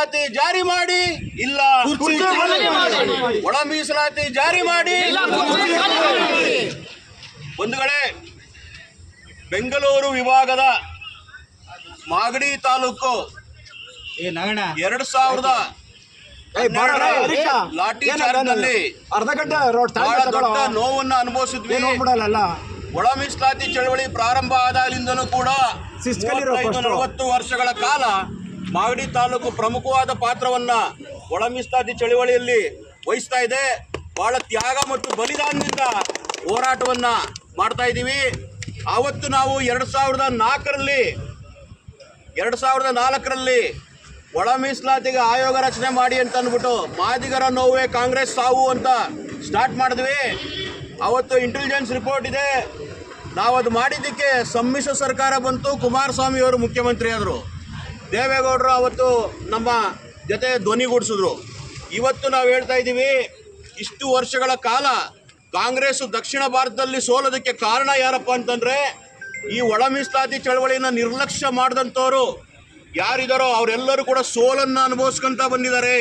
ಮೀಸಲಾತಿ ಜಾರಿ ಮಾಡಿ ಇಲ್ಲ ಒಳ ಮೀಸಲಾತಿ ಜಾರಿ ಮಾಡಿ. ಬಂಧುಗಳೇ, ಬೆಂಗಳೂರು ವಿಭಾಗದ ಮಾಗಡಿ ತಾಲೂಕು 2000 ಲಾಠಿ ಚಾರ್ಜ್ನಲ್ಲಿ ಬಹಳ ದೊಡ್ಡ ನೋವನ್ನು ಅನುಭವಿಸಿದ್ವಿ. ಒಳ ಮೀಸಲಾತಿ ಚಳವಳಿ ಪ್ರಾರಂಭ ಆದಾಗಲಿಂದನೂ ಕೂಡ 40 ವರ್ಷಗಳ ಕಾಲ ಮಾಗಡಿ ತಾಲೂಕು ಪ್ರಮುಖವಾದ ಪಾತ್ರವನ್ನ ಒಳ ಮೀಸಲಾತಿ ಚಳವಳಿಯಲ್ಲಿ ವಹಿಸ್ತಾ ಇದೆ. ಬಹಳ ತ್ಯಾಗ ಮತ್ತು ಬಲಿದಾನದಿಂದ ಹೋರಾಟವನ್ನ ಮಾಡ್ತಾ ಇದ್ದೀವಿ. ಆವತ್ತು ನಾವು 2004ರಲ್ಲಿ ಒಳ ಮೀಸಲಾತಿಗೆ ಆಯೋಗ ರಚನೆ ಮಾಡಿ ಅಂತ ಅಂದ್ಬಿಟ್ಟು ಮಾದಿಗರ ನೋವೇ ಕಾಂಗ್ರೆಸ್ ಸಾವು ಅಂತ ಸ್ಟಾರ್ಟ್ ಮಾಡಿದ್ವಿ. ಅವತ್ತು ಇಂಟೆಲಿಜೆನ್ಸ್ ರಿಪೋರ್ಟ್ ಇದೆ. ನಾವು ಅದು ಮಾಡಿದ್ದಕ್ಕೆ ಸಮ್ಮಿಶ್ರ ಸರ್ಕಾರ ಬಂತು, ಕುಮಾರಸ್ವಾಮಿ ಅವರು ಮುಖ್ಯಮಂತ್ರಿ ಆದರು, ದೇವೇಗೌಡರು ಅವತ್ತು ನಮ್ಮ ಜೊತೆ ಧ್ವನಿಗೂಡಿಸಿದ್ರು. ಇವತ್ತು ನಾವು ಹೇಳ್ತಾ ಇದ್ದೀವಿ, ಇಷ್ಟು ವರ್ಷಗಳ ಕಾಲ ಕಾಂಗ್ರೆಸ್ ದಕ್ಷಿಣ ಭಾರತದಲ್ಲಿ ಸೋಲೋದಕ್ಕೆ ಕಾರಣ ಯಾರಪ್ಪ ಅಂತಂದರೆ ಈ ಒಳ ಮೀಸಲಾತಿ ಚಳವಳಿಯನ್ನು ನಿರ್ಲಕ್ಷ್ಯ ಮಾಡಿದಂಥವ್ರು ಯಾರಿದ್ದಾರೋ ಅವರೆಲ್ಲರೂ ಕೂಡ ಸೋಲನ್ನು ಅನುಭವಿಸ್ಕೊಂತ ಬಂದಿದ್ದಾರೆ.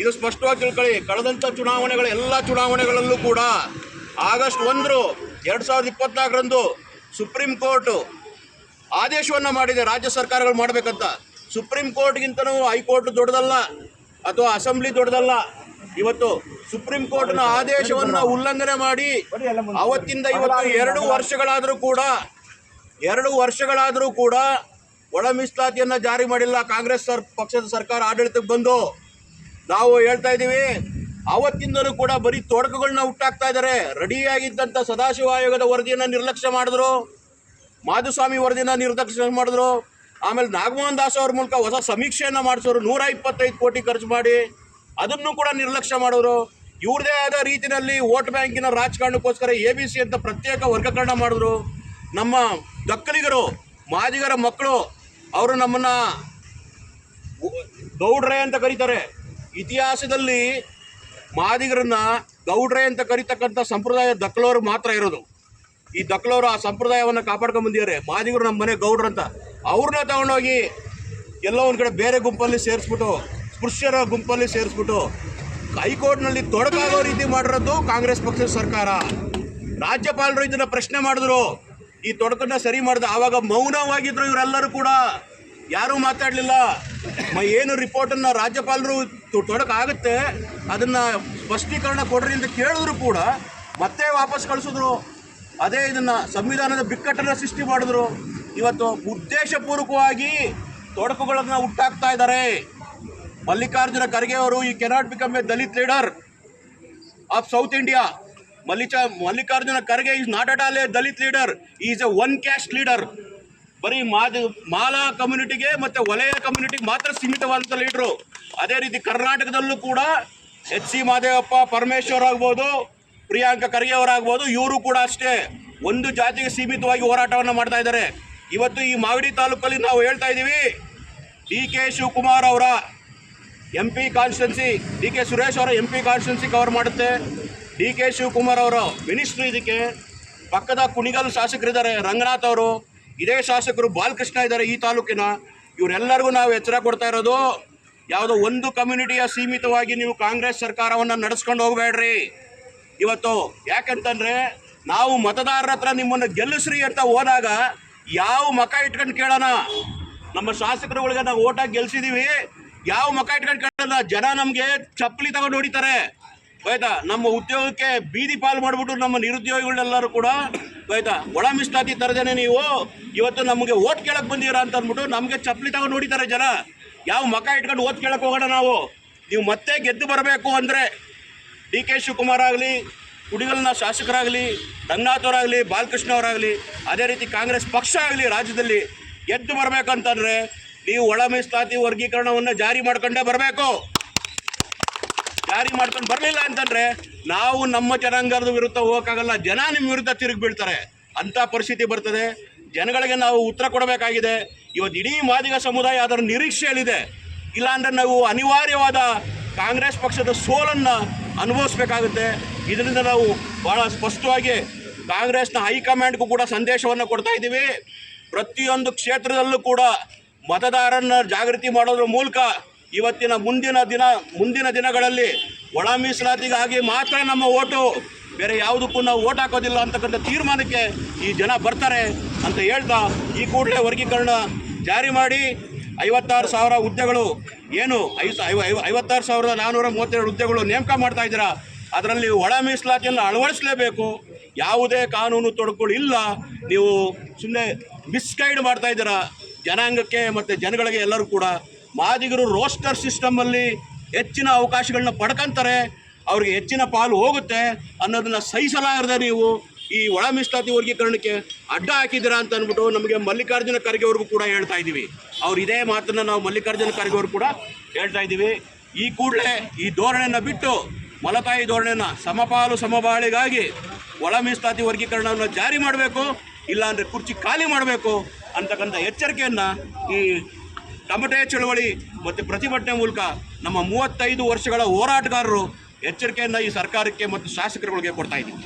ಇದು ಸ್ಪಷ್ಟವಾಗಿ ತಿಳ್ಕೊಳ್ಳಿ. ಕಳೆದಂಥ ಎಲ್ಲ ಚುನಾವಣೆಗಳಲ್ಲೂ ಕೂಡ ಆಗಸ್ಟ್ 1, 2024ರಂದು ಸುಪ್ರೀಂ ಕೋರ್ಟ್ ಆದೇಶವನ್ನು ಮಾಡಿದೆ ರಾಜ್ಯ ಸರ್ಕಾರಗಳು ಮಾಡಬೇಕಂತ. ಸುಪ್ರೀಂ ಕೋರ್ಟ್ಗಿಂತನೂ ಹೈಕೋರ್ಟ್ ದೊಡ್ಡದಲ್ಲ ಅಥವಾ ಅಸೆಂಬ್ಲಿ ದೊಡ್ಡದಲ್ಲ. ಇವತ್ತು ಸುಪ್ರೀಂ ಕೋರ್ಟ್ನ ಆದೇಶವನ್ನು ಉಲ್ಲಂಘನೆ ಮಾಡಿ ಅವತ್ತಿಂದ ಇವತ್ತು 2 ವರ್ಷಗಳಾದರೂ ಕೂಡ ಒಳ ಮೀಸಲಾತಿಯನ್ನು ಜಾರಿ ಮಾಡಿಲ್ಲ ಕಾಂಗ್ರೆಸ್ ಪಕ್ಷದ ಸರ್ಕಾರ ಆಡಳಿತಕ್ಕೆ ಬಂದು. ನಾವು ಹೇಳ್ತಾ ಇದ್ದೀವಿ, ಅವತ್ತಿಂದಲೂ ಕೂಡ ಬರೀ ತೊಡಕುಗಳನ್ನ ಹುಟ್ಟಾಕ್ತಾ ಇದ್ದಾರೆ. ರೆಡಿಯಾಗಿದ್ದಂಥ ಸದಾಶಿವ ಆಯೋಗದ ವರದಿಯನ್ನು ನಿರ್ಲಕ್ಷ್ಯ ಮಾಡಿದ್ರು, ಮಾಧುಸ್ವಾಮಿ ವರದಿನ ನಿರ್ಲಕ್ಷ್ಯ ಮಾಡಿದ್ರು. ಆಮೇಲೆ ನಾಗಮೋಹನ್ ದಾಸ್ ಅವ್ರ ಮೂಲಕ ಹೊಸ ಸಮೀಕ್ಷೆಯನ್ನು ಮಾಡಿಸೋರು, 125 ಕೋಟಿ ಖರ್ಚು ಮಾಡಿ ಅದನ್ನು ಕೂಡ ನಿರ್ಲಕ್ಷ್ಯ ಮಾಡೋರು. ಇವ್ರದೇ ಆದ ರೀತಿಯಲ್ಲಿ ವೋಟ್ ಬ್ಯಾಂಕಿನ ರಾಜಕಾರಣಕ್ಕೋಸ್ಕರ ABC ಅಂತ ಪ್ರತ್ಯೇಕ ವರ್ಗೀಕರಣ ಮಾಡಿದ್ರು. ನಮ್ಮ ದಕ್ಕಲಿಗರು, ಮಾದಿಗರ ಮಕ್ಕಳು, ಅವರು ನಮ್ಮನ್ನು ಗೌಡ್ರೆ ಅಂತ ಕರೀತಾರೆ. ಇತಿಹಾಸದಲ್ಲಿ ಮಾದಿಗರನ್ನ ಗೌಡ್ರೆ ಅಂತ ಕರೀತಕ್ಕಂಥ ಸಂಪ್ರದಾಯ ದಕ್ಕಲವರು ಮಾತ್ರ ಇರೋದು. ಈ ದಕ್ಕಲವರು ಆ ಸಂಪ್ರದಾಯವನ್ನು ಕಾಪಾಡ್ಕೊಂಡು ಬಂದಿದ್ದಾರೆ. ಮಾದಿಗರು ನಮ್ಮ ಮನೆ ಗೌಡ್ರು ಅಂತ ಅವ್ರನ್ನ ತಗೊಂಡೋಗಿ ಎಲ್ಲೋ ಒಂದು ಕಡೆ ಬೇರೆ ಗುಂಪಲ್ಲಿ ಸೇರಿಸ್ಬಿಟ್ಟು, ಸ್ಪೃಶ್ಯರ ಗುಂಪಲ್ಲಿ ಸೇರಿಸ್ಬಿಟ್ಟು ಹೈಕೋರ್ಟ್ನಲ್ಲಿ ತೊಡಕಾಗೋ ರೀತಿ ಮಾಡಿರೋದು ಕಾಂಗ್ರೆಸ್ ಪಕ್ಷದ ಸರ್ಕಾರ. ರಾಜ್ಯಪಾಲರು ಇದನ್ನು ಪ್ರಶ್ನೆ ಮಾಡಿದ್ರು, ಈ ತೊಡಕನ್ನ ಸರಿ ಮಾಡಿದ. ಆವಾಗ ಮೌನವಾಗಿದ್ರು ಇವರೆಲ್ಲರೂ ಕೂಡ, ಯಾರೂ ಮಾತಾಡಲಿಲ್ಲ. ಏನು ರಿಪೋರ್ಟನ್ನು ರಾಜ್ಯಪಾಲರು ತೊಡಕಾಗುತ್ತೆ ಅದನ್ನು ಸ್ಪಷ್ಟೀಕರಣ ಕೊಡ್ರಿ ಅಂತ ಕೇಳಿದ್ರು ಕೂಡ ಮತ್ತೆ ವಾಪಸ್ ಕಳಿಸಿದ್ರು. ಅದೇ ಇದನ್ನು ಸಂವಿಧಾನದ ಬಿಕ್ಕಟ್ಟನ್ನು ಸೃಷ್ಟಿ ಮಾಡಿದ್ರು. ಇವತ್ತು ಉದ್ದೇಶಪೂರ್ವಕವಾಗಿ ತೊಡಕುಗಳನ್ನು ಹುಟ್ಟಾಕ್ತಾ ಇದ್ದಾರೆ. ಮಲ್ಲಿಕಾರ್ಜುನ ಖರ್ಗೆ ಅವರು ಈ cannot become a Dalit leader of South India. Mallikarjuna Kharge is not at all a Dalit leader, is a one caste leader. ಬರೀ ಮಾಲಾ ಕಮ್ಯುನಿಟಿಗೆ ಮತ್ತು ವಲಯ ಕಮ್ಯುನಿಟಿಗೆ ಮಾತ್ರ ಸೀಮಿತವಾದಂಥ ಲೀಡ್ರು. ಅದೇ ರೀತಿ ಕರ್ನಾಟಕದಲ್ಲೂ ಕೂಡ HC ಮಾದೇವಪ್ಪ, ಪರಮೇಶ್ವರ್ ಆಗ್ಬೋದು, ಪ್ರಿಯಾಂಕ ಖರ್ಗೆ ಅವರಾಗ್ಬೋದು, ಇವರು ಕೂಡ ಅಷ್ಟೇ ಒಂದು ಜಾತಿಗೆ ಸೀಮಿತವಾಗಿ ಹೋರಾಟವನ್ನು ಮಾಡ್ತಾ ಇದ್ದಾರೆ. ಇವತ್ತು ಈ ಮಾಗಡಿ ತಾಲೂಕಲ್ಲಿ ನಾವು ಹೇಳ್ತಾ ಇದ್ದೀವಿ, DK ಶಿವಕುಮಾರ್ ಅವರ MP ಕಾನ್ಸ್ಟಿಟ್ಯೂನ್ಸಿ, DK ಸುರೇಶ್ ಅವರ MP ಕಾನ್ಸ್ಟಿಟ್ಯೂನ್ಸಿ ಕವರ್ ಮಾಡುತ್ತೆ. DK ಶಿವಕುಮಾರ್ ಅವರು ಮಿನಿಸ್ಟ್ರು. ಇದಕ್ಕೆ ಪಕ್ಕದ ಕುಣಿಗಲ್ ಶಾಸಕರಿದ್ದಾರೆ, ರಂಗನಾಥ್ ಅವರು, ಇದೇ ಶಾಸಕರು ಬಾಲಕೃಷ್ಣ ಇದ್ದಾರೆ ಈ ತಾಲೂಕಿನ. ಇವರೆಲ್ಲರಿಗೂ ನಾವು ಎಚ್ಚರ ಕೊಡ್ತಾ ಇರೋದು, ಯಾವುದೋ ಒಂದು ಕಮ್ಯುನಿಟಿಯ ಸೀಮಿತವಾಗಿ ನೀವು ಕಾಂಗ್ರೆಸ್ ಸರ್ಕಾರವನ್ನು ನಡೆಸ್ಕೊಂಡು ಹೋಗಬೇಡ್ರಿ. ಇವತ್ತು ಯಾಕಂತಂದರೆ ನಾವು ಮತದಾರರ ಹತ್ರ ನಿಮ್ಮನ್ನು ಗೆಲ್ಲಿಸ್ರಿ ಅಂತ ಹೋದಾಗ ಯಾವ ಮಕ ಇಟ್ಕೊಂಡು ಕೇಳೋಣ? ನಮ್ಮ ಶಾಸಕರುಗಳಿಗೆ ನಾವು ಓಟಾಗಿ ಗೆಲ್ಸಿದ್ದೀವಿ, ಯಾವ ಮಕ ಇಟ್ಕೊಂಡು ಕೇಳೋಣ? ಜನ ನಮಗೆ ಚಪ್ಪಲಿ ತಗೊಂಡು ಹೊಡಿತಾರೆ, ಆಯ್ತಾ? ನಮ್ಮ ಉದ್ಯೋಗಕ್ಕೆ ಬೀದಿ ಪಾಲು ಮಾಡಿಬಿಟ್ಟು ನಮ್ಮ ನಿರುದ್ಯೋಗಿಗಳೆಲ್ಲರೂ ಕೂಡ ಆಯ್ತಾ ಒಳ ಮೀಸಲಾತಿ ತರದೇನೆ ನೀವು ಇವತ್ತು ನಮಗೆ ಓಟ್ ಕೇಳಕ್ಕೆ ಬಂದಿರಾ ಅಂತ ಅಂದ್ಬಿಟ್ಟು ನಮಗೆ ಚಪ್ಪಲಿ ತಗೊಂಡು ಹೊಡಿತಾರೆ ಜನ. ಯಾವ ಮಕ ಇಟ್ಕೊಂಡು ಓಟ್ ಕೇಳಕ್ಕೆ ಹೋಗೋಣ ನಾವು? ನೀವು ಮತ್ತೆ ಗೆದ್ದು ಬರಬೇಕು ಅಂದರೆ DK ಶಿವಕುಮಾರ್ ಆಗಲಿ, ಕುಡಿಗಲ್ನ ಶಾಸಕರಾಗಲಿ, ರಂಗನಾಥ್ ಅವರಾಗಲಿ, ಬಾಲಕೃಷ್ಣ ಅವರಾಗಲಿ, ಅದೇ ರೀತಿ ಕಾಂಗ್ರೆಸ್ ಪಕ್ಷ ಆಗಲಿ ರಾಜ್ಯದಲ್ಲಿ ಗೆದ್ದು ಬರಬೇಕಂತಂದರೆ ನೀವು ಒಳ ಮೀಸಲಾತಿ ವರ್ಗೀಕರಣವನ್ನು ಜಾರಿ ಮಾಡ್ಕೊಂಡೇ ಬರಬೇಕು. ಜಾರಿ ಮಾಡ್ಕೊಂಡು ಬರಲಿಲ್ಲ ಅಂತಂದರೆ ನಾವು ನಮ್ಮ ಜನಾಂಗದ ವಿರುದ್ಧ ಹೋಗೋಕ್ಕಾಗಲ್ಲ. ಜನ ನಿಮ್ಮ ವಿರುದ್ಧ ತಿರುಗಿ ಬೀಳ್ತಾರೆ, ಅಂಥ ಪರಿಸ್ಥಿತಿ ಬರ್ತದೆ. ಜನಗಳಿಗೆ ನಾವು ಉತ್ತರ ಕೊಡಬೇಕಾಗಿದೆ. ಇವತ್ತು ಇಡೀ ಮಾದಿಗ ಸಮುದಾಯ ಅದರ ನಿರೀಕ್ಷೆಯಲ್ಲಿದೆ. ಇಲ್ಲಾಂದರೆ ನಾವು ಅನಿವಾರ್ಯವಾದ ಕಾಂಗ್ರೆಸ್ ಪಕ್ಷದ ಸೋಲನ್ನು ಅನುಭವಿಸ್ಬೇಕಾಗುತ್ತೆ. ಇದರಿಂದ ನಾವು ಭಾಳ ಸ್ಪಷ್ಟವಾಗಿ ಕಾಂಗ್ರೆಸ್ನ ಹೈಕಮಾಂಡ್ಗೂ ಕೂಡ ಸಂದೇಶವನ್ನು ಕೊಡ್ತಾ ಇದ್ದೀವಿ. ಪ್ರತಿಯೊಂದು ಕ್ಷೇತ್ರದಲ್ಲೂ ಕೂಡ ಮತದಾರರನ್ನ ಜಾಗೃತಿ ಮಾಡೋದ್ರ ಮೂಲಕ ಇವತ್ತಿನ ಮುಂದಿನ ದಿನಗಳಲ್ಲಿ ಒಳ ಮೀಸಲಾತಿಗಾಗಿ ಮಾತ್ರ ನಮ್ಮ ಓಟು, ಬೇರೆ ಯಾವುದಕ್ಕೂ ನಾವು ಓಟ್ ಹಾಕೋದಿಲ್ಲ ಅಂತಕ್ಕಂಥ ತೀರ್ಮಾನಕ್ಕೆ ಈ ಜನ ಬರ್ತಾರೆ ಅಂತ ಹೇಳ್ತಾ ಈ ಕೂಡಲೇ ವರ್ಗೀಕರಣ ಜಾರಿ ಮಾಡಿ 56,000 ಹುದ್ದೆಗಳು ಏನು 56,432 ಹುದ್ದೆಗಳು ನೇಮಕ ಮಾಡ್ತಾ ಇದ್ದೀರಾ, ಅದರಲ್ಲಿ ಒಳ ಮೀಸಲಾತಿಯನ್ನು ಅಳವಡಿಸಲೇಬೇಕು. ಯಾವುದೇ ಕಾನೂನು ತೊಡಕುಗಳು ಇಲ್ಲ. ನೀವು ಸುಮ್ಮನೆ ಮಿಸ್ಗೈಡ್ ಮಾಡ್ತಾ ಇದ್ದೀರಾ ಜನಾಂಗಕ್ಕೆ ಮತ್ತು ಜನಗಳಿಗೆ ಎಲ್ಲರೂ ಕೂಡ. ಮಾದಿಗರು ರೋಸ್ಟರ್ ಸಿಸ್ಟಮಲ್ಲಿ ಹೆಚ್ಚಿನ ಅವಕಾಶಗಳನ್ನ ಪಡ್ಕೊಂತಾರೆ, ಅವ್ರಿಗೆ ಹೆಚ್ಚಿನ ಪಾಲು ಹೋಗುತ್ತೆ ಅನ್ನೋದನ್ನು ಸಹಿಸಲಾರದೆ ನೀವು ಈ ಒಳ ಮೀಸಲಾತಿ ವರ್ಗೀಕರಣಕ್ಕೆ ಅಡ್ಡ ಹಾಕಿದ್ದೀರಾ ಅಂತ ಅಂದ್ಬಿಟ್ಟು ನಮಗೆ ಮಲ್ಲಿಕಾರ್ಜುನ ಖರ್ಗೆ ಅವ್ರಿಗೂ ಕೂಡ ಹೇಳ್ತಾ ಇದ್ದೀವಿ. ಅವ್ರು ಇದೇ ಮಾತನ್ನು ನಾವು ಮಲ್ಲಿಕಾರ್ಜುನ ಖರ್ಗೆ ಅವ್ರು ಕೂಡ ಹೇಳ್ತಾ ಇದ್ದೀವಿ. ಈ ಕೂಡಲೇ ಈ ಧೋರಣೆಯನ್ನು ಬಿಟ್ಟು ಮಲತಾಯಿ ಧೋರಣೆಯನ್ನು ಸಮಪಾಲು ಸಮಬಾಳಿಗಾಗಿ ಒಳ ಮೀಸಲಾತಿ ವರ್ಗೀಕರಣವನ್ನು ಜಾರಿ ಮಾಡಬೇಕು, ಇಲ್ಲಾಂದರೆ ಕುರ್ಚಿ ಖಾಲಿ ಮಾಡಬೇಕು ಅಂತಕ್ಕಂಥ ಎಚ್ಚರಿಕೆಯನ್ನು ಈ ತಮಟೆ ಚಳವಳಿ ಮತ್ತು ಪ್ರತಿಭಟನೆ ಮೂಲಕ ನಮ್ಮ 35 ವರ್ಷಗಳ ಹೋರಾಟಗಾರರು ಎಚ್ಚರಿಕೆಯನ್ನು ಈ ಸರ್ಕಾರಕ್ಕೆ ಮತ್ತು ಶಾಸಕರುಗಳಿಗೆ ಕೊಡ್ತಾ ಇದ್ದೀವಿ.